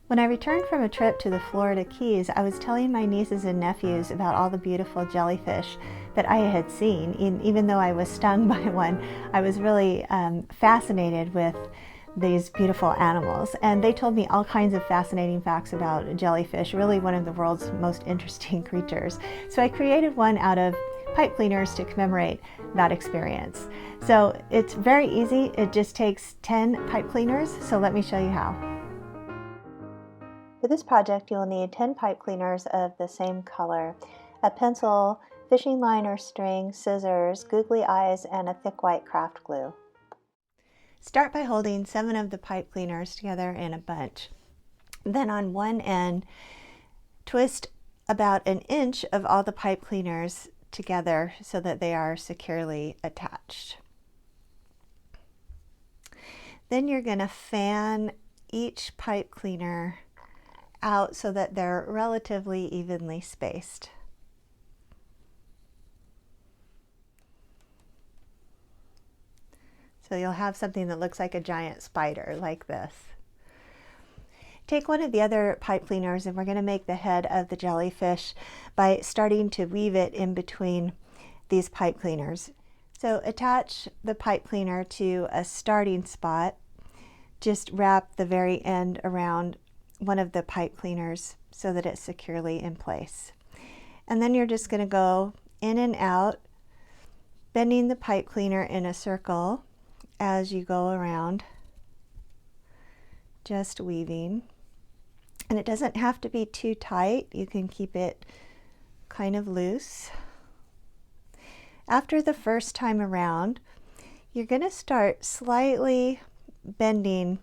When I returned from a trip to the Florida Keys, I was telling my nieces and nephews about all the beautiful jellyfish that I had seen. Even though I was stung by one, I was really fascinated with these beautiful animals. And they told me all kinds of fascinating facts about jellyfish, really one of the world's most interesting creatures. So I created one out of pipe cleaners to commemorate that experience. So it's very easy. It just takes 10 pipe cleaners. So let me show you how. For this project, you'll need 10 pipe cleaners of the same color, a pencil, fishing line or string, scissors, googly eyes, and a thick white craft glue. Start by holding 7 of the pipe cleaners together in a bunch. Then on one end, twist about 1 inch of all the pipe cleaners together so that they are securely attached. Then you're going to fan each pipe cleaner out so that they're relatively evenly spaced. So you'll have something that looks like a giant spider, like this. Take one of the other pipe cleaners and we're going to make the head of the jellyfish by starting to weave it in between these pipe cleaners. So attach the pipe cleaner to a starting spot. Just wrap the very end around one of the pipe cleaners so that it's securely in place. And then you're just going to go in and out, bending the pipe cleaner in a circle as you go around, just weaving. And it doesn't have to be too tight. You can keep it kind of loose. After the first time around, you're going to start slightly bending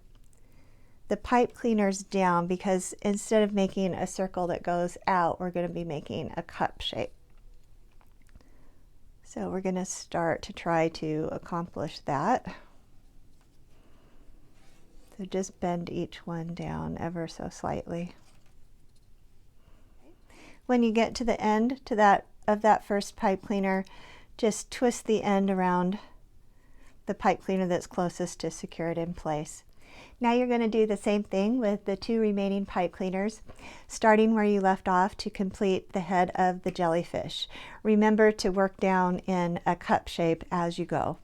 the pipe cleaners down, because instead of making a circle that goes out, we're going to be making a cup shape. So we're going to start to try to accomplish that. So just bend each one down ever so slightly. When you get to the end of that first pipe cleaner, just twist the end around the pipe cleaner that's closest to secure it in place. Now you're going to do the same thing with the 2 remaining pipe cleaners, starting where you left off to complete the head of the jellyfish. Remember to work down in a cup shape as you go.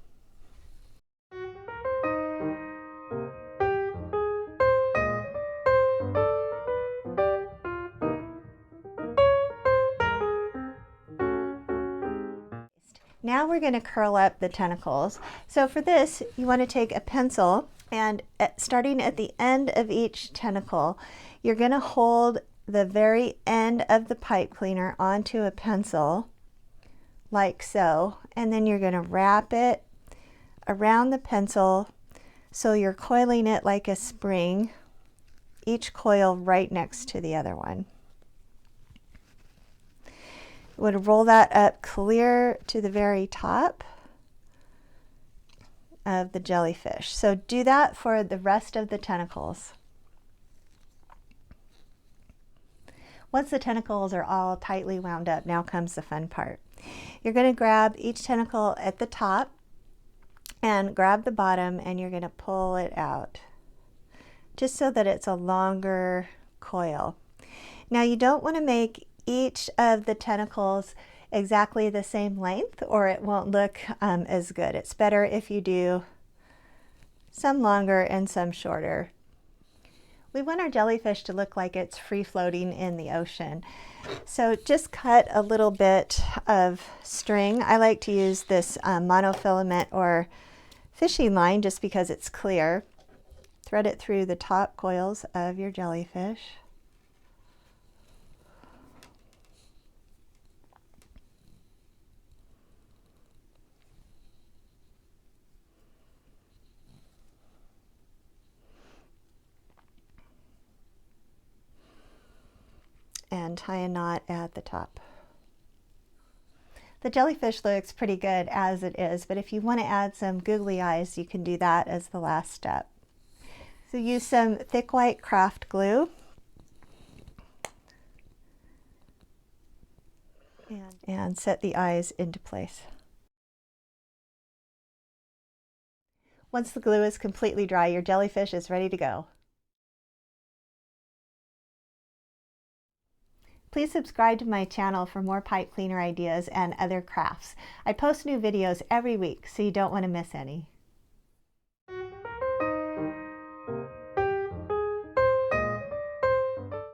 Now we're going to curl up the tentacles. So for this, you want to take a pencil and starting at the end of each tentacle, you're going to hold the very end of the pipe cleaner onto a pencil, like so, and then you're going to wrap it around the pencil so you're coiling it like a spring, each coil right next to the other one. Would roll that up clear to the very top of the jellyfish. So do that for the rest of the tentacles. Once the tentacles are all tightly wound up, now comes the fun part. You're going to grab each tentacle at the top and grab the bottom, and you're going to pull it out just so that it's a longer coil. Now you don't want to make each of the tentacles exactly the same length, or it won't look as good. It's better if you do some longer and some shorter. We want our jellyfish to look like it's free floating in the ocean. So just cut a little bit of string. I like to use this monofilament or fishing line just because it's clear. Thread it through the top coils of your jellyfish. And tie a knot at the top. The jellyfish looks pretty good as it is, but if you want to add some googly eyes, you can do that as the last step. So use some thick white craft glue and set the eyes into place. Once the glue is completely dry, your jellyfish is ready to go. Please subscribe to my channel for more pipe cleaner ideas and other crafts. I post new videos every week, so you don't want to miss any.